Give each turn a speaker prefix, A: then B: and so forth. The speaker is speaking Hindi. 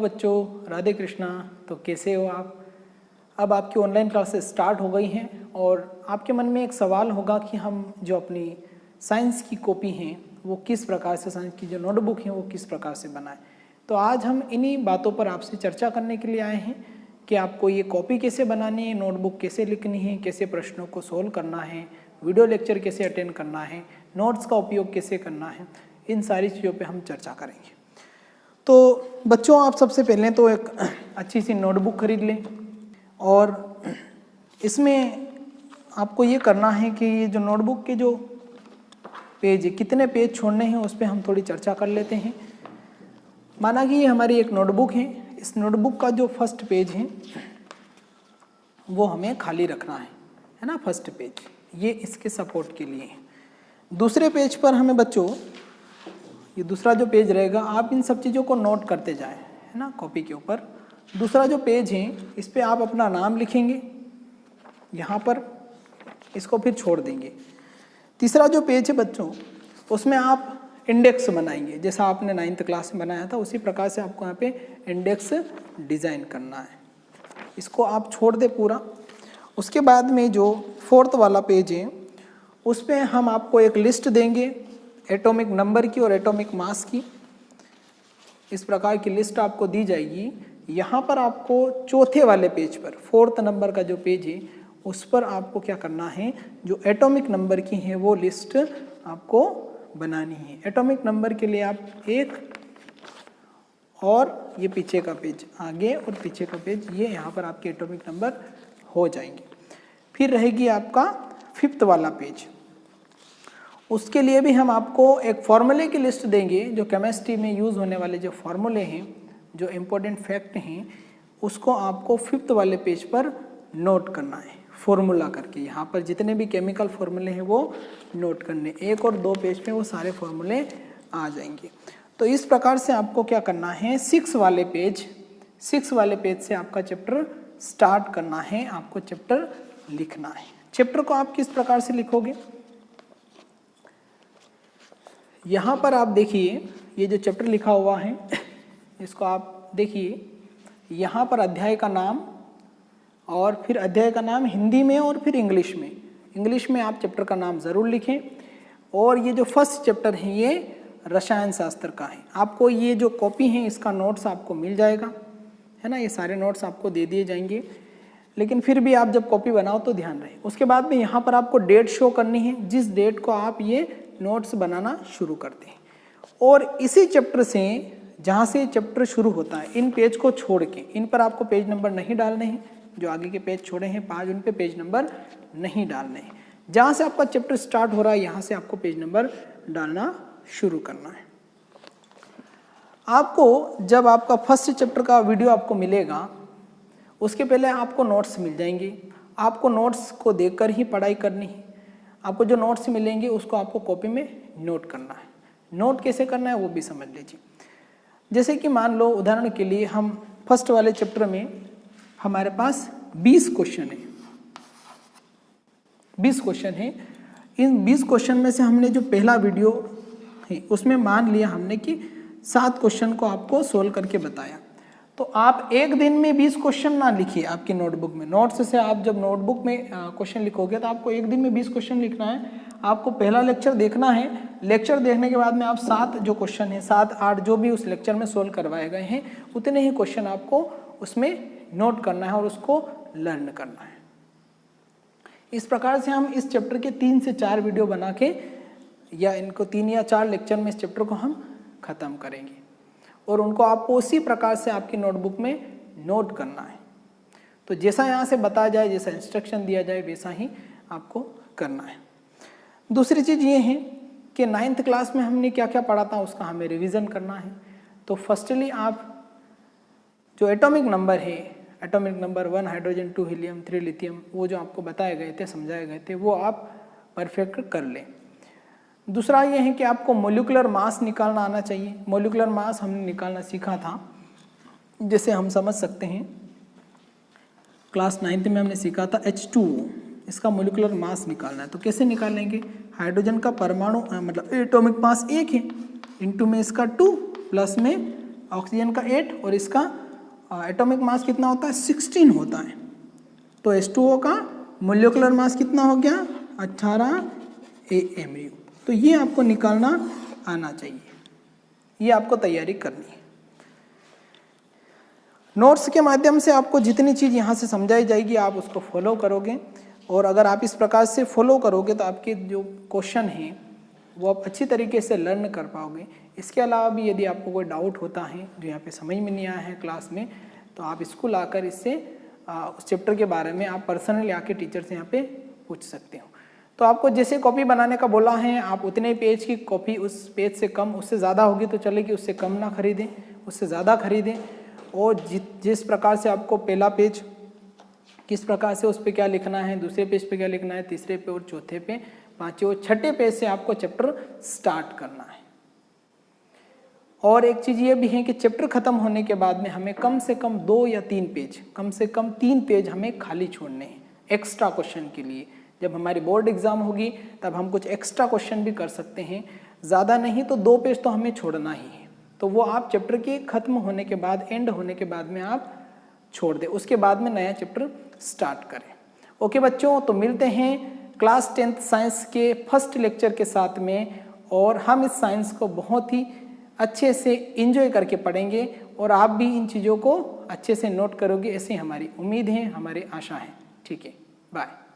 A: बच्चों, राधे कृष्णा। तो कैसे हो आप? अब आपकी ऑनलाइन क्लासेस स्टार्ट हो गई हैं और आपके मन में एक सवाल होगा कि हम जो अपनी साइंस की कॉपी हैं वो किस प्रकार से, साइंस की जो नोटबुक हैं वो किस प्रकार से बनाएं। तो आज हम इन्हीं बातों पर आपसे चर्चा करने के लिए आए हैं कि आपको ये कॉपी कैसे बनानी है, नोटबुक कैसे लिखनी है, कैसे प्रश्नों को सोल्व करना है, वीडियो लेक्चर कैसे अटेंड करना है, नोट्स का उपयोग कैसे करना है, इन सारी चीज़ों पे हम चर्चा करेंगे। तो बच्चों, आप सबसे पहले तो एक अच्छी सी नोटबुक खरीद लें और इसमें आपको ये करना है कि ये जो नोटबुक के जो पेज है, कितने पेज छोड़ने हैं उस पर हम थोड़ी चर्चा कर लेते हैं। माना कि ये हमारी एक नोटबुक है, इस नोटबुक का जो फर्स्ट पेज है वो हमें खाली रखना है ना। फर्स्ट पेज ये इसके सपोर्ट के लिए है। दूसरे पेज पर हमें बच्चों, ये दूसरा जो पेज रहेगा, आप इन सब चीज़ों को नोट करते जाएं, है ना, कॉपी के ऊपर। दूसरा जो पेज है इस पे आप अपना नाम लिखेंगे यहाँ पर, इसको फिर छोड़ देंगे। तीसरा जो पेज है बच्चों, उसमें आप इंडेक्स बनाएंगे, जैसा आपने 9th क्लास में बनाया था उसी प्रकार से आपको यहाँ पे इंडेक्स डिज़ाइन करना है। इसको आप छोड़ दें पूरा। उसके बाद में जो 4th वाला पेज है उस पर हम आपको एक लिस्ट देंगे एटॉमिक नंबर की और एटॉमिक मास की। इस प्रकार की लिस्ट आपको दी जाएगी। यहाँ पर आपको चौथे वाले पेज पर, 4th नंबर का जो पेज है उस पर आपको क्या करना है, जो एटॉमिक नंबर की है वो लिस्ट आपको बनानी है। एटॉमिक नंबर के लिए आप एक और ये पीछे का पेज, आगे और पीछे का पेज, ये यहाँ पर आपके एटॉमिक नंबर हो जाएंगे। फिर रहेगी आपका 5th वाला पेज। उसके लिए भी हम आपको एक फॉर्मूले की लिस्ट देंगे, जो केमिस्ट्री में यूज़ होने वाले जो फॉर्मूले हैं, जो इम्पोर्टेंट फैक्ट हैं, उसको आपको 5th वाले पेज पर नोट करना है फॉर्मूला करके। यहाँ पर जितने भी केमिकल फॉर्मूले हैं वो नोट करने, 1 और 2 पेज में वो सारे फॉर्मूले आ जाएंगे। तो इस प्रकार से आपको क्या करना है, 6 वाले पेज से आपका चैप्टर स्टार्ट करना है, आपको चैप्टर लिखना है। चैप्टर को आप किस प्रकार से लिखोगे, यहाँ पर आप देखिए, ये जो चैप्टर लिखा हुआ है इसको आप देखिए। यहाँ पर अध्याय का नाम और फिर अध्याय का नाम हिंदी में और फिर इंग्लिश में। इंग्लिश में आप चैप्टर का नाम ज़रूर लिखें। और ये जो फर्स्ट चैप्टर है ये रसायन शास्त्र का है। आपको ये जो कॉपी है इसका नोट्स आपको मिल जाएगा, है ना, ये सारे नोट्स आपको दे दिए जाएंगे। लेकिन फिर भी आप जब कॉपी बनाओ तो ध्यान रहे। उसके बाद में यहाँ पर आपको डेट शो करनी है, जिस डेट को आप ये नोट्स बनाना शुरू करते हैं। और इसी चैप्टर से, जहाँ से चैप्टर शुरू होता है, इन पेज को छोड़ के, इन पर आपको पेज नंबर नहीं डालने हैं। जो आगे के पेज छोड़े हैं 5, उन पे पेज नंबर नहीं डालने हैं। जहाँ से आपका चैप्टर स्टार्ट हो रहा है यहाँ से आपको पेज नंबर डालना शुरू करना है। आपको जब आपका फर्स्ट चैप्टर का वीडियो आपको मिलेगा, उसके पहले आपको नोट्स मिल जाएंगे। आपको नोट्स को देखकर ही पढ़ाई करनी है। आपको जो नोट्स मिलेंगे उसको आपको कॉपी में नोट करना है। नोट कैसे करना है वो भी समझ लीजिए। जैसे कि मान लो, उदाहरण के लिए, हम फर्स्ट वाले चैप्टर में हमारे पास 20 क्वेश्चन है। 20 क्वेश्चन है। इन 20 क्वेश्चन में से हमने जो पहला वीडियो है उसमें मान लिया हमने कि 7 क्वेश्चन को आपको सोल्व करके बताया। तो आप एक दिन में 20 क्वेश्चन ना लिखिए आपकी नोटबुक में। नोट्स से आप जब नोटबुक में क्वेश्चन लिखोगे तो आपको एक दिन में 20 क्वेश्चन लिखना है। आपको पहला लेक्चर देखना है। लेक्चर देखने के बाद में आप 7 जो क्वेश्चन है, 7, 8 जो भी उस लेक्चर में सोल्व करवाए गए हैं, उतने ही क्वेश्चन आपको उसमें नोट करना है और उसको लर्न करना है। इस प्रकार से हम इस चैप्टर के 3 से 4 वीडियो बना के, या इनको 3 या 4 लेक्चर में इस चैप्टर को हम ख़त्म करेंगे। और उनको आपको उसी प्रकार से आपकी नोटबुक में नोट करना है। तो जैसा यहाँ से बताया जाए, जैसा इंस्ट्रक्शन दिया जाए, वैसा ही आपको करना है। दूसरी चीज़ ये है कि 9th क्लास में हमने क्या क्या पढ़ा था उसका हमें रिवीजन करना है। तो फर्स्टली आप जो एटॉमिक नंबर है, atomic number 1 hydrogen, 2 helium, 3 lithium, वो जो आपको बताए गए थे, समझाए गए थे, वो आप परफेक्ट कर लें। दूसरा ये है कि आपको मोलिकुलर मास निकालना आना चाहिए। मोलिकुलर मास हमने निकालना सीखा था, जैसे हम समझ सकते हैं क्लास 9th में हमने सीखा था H2O, इसका मोलिकुलर मास निकालना है। तो कैसे निकालेंगे, हाइड्रोजन का परमाणु मतलब एटॉमिक मास 1 है, इनटू में इसका 2 प्लस में ऑक्सीजन का 8 और इसका एटॉमिक मास कितना होता है 16 होता है। तो H2O का मोलिकुलर मास कितना हो गया 18 AMU। तो ये आपको निकालना आना चाहिए, ये आपको तैयारी करनी है। नोट्स के माध्यम से आपको जितनी चीज़ यहाँ से समझाई जाएगी आप उसको फॉलो करोगे, और अगर आप इस प्रकार से फॉलो करोगे तो आपके जो क्वेश्चन हैं वो आप अच्छी तरीके से लर्न कर पाओगे। इसके अलावा भी यदि आपको कोई डाउट होता है जो यहाँ पे समझ में नहीं आया है क्लास में, तो आप स्कूल आकर इससे उस चैप्टर के बारे में आप पर्सनली आके टीचर से यहाँ पे पूछ सकते हो। तो आपको जैसे कॉपी बनाने का बोला है, आप उतने पेज की कॉपी, उस पेज से कम, उससे ज़्यादा होगी तो चलेगी, उससे कम ना खरीदें, उससे ज़्यादा खरीदें। और जिस प्रकार से आपको पहला पेज किस प्रकार से उस पर क्या लिखना है, दूसरे पेज पे क्या लिखना है, तीसरे पे और चौथे पे, पांचवें और छठे पेज से आपको चैप्टर स्टार्ट करना है। और एक चीज़ ये भी है कि चैप्टर खत्म होने के बाद में हमें कम से कम 2 या 3 पेज, कम से कम 3 पेज हमें खाली छोड़ने हैं एक्स्ट्रा क्वेश्चन के लिए। जब हमारी बोर्ड एग्जाम होगी तब हम कुछ एक्स्ट्रा क्वेश्चन भी कर सकते हैं, ज़्यादा नहीं तो 2 पेज तो हमें छोड़ना ही है। तो वो आप चैप्टर के खत्म होने के बाद, एंड होने के बाद में आप छोड़ दें, उसके बाद में नया चैप्टर स्टार्ट करें। ओके बच्चों, तो मिलते हैं क्लास 10th साइंस के फर्स्ट लेक्चर के साथ में, और हम इस साइंस को बहुत ही अच्छे से एंजॉय करके पढ़ेंगे और आप भी इन चीज़ों को अच्छे से नोट करोगे, ऐसी हमारी उम्मीद है, हमारी आशा है। ठीक है, बाय।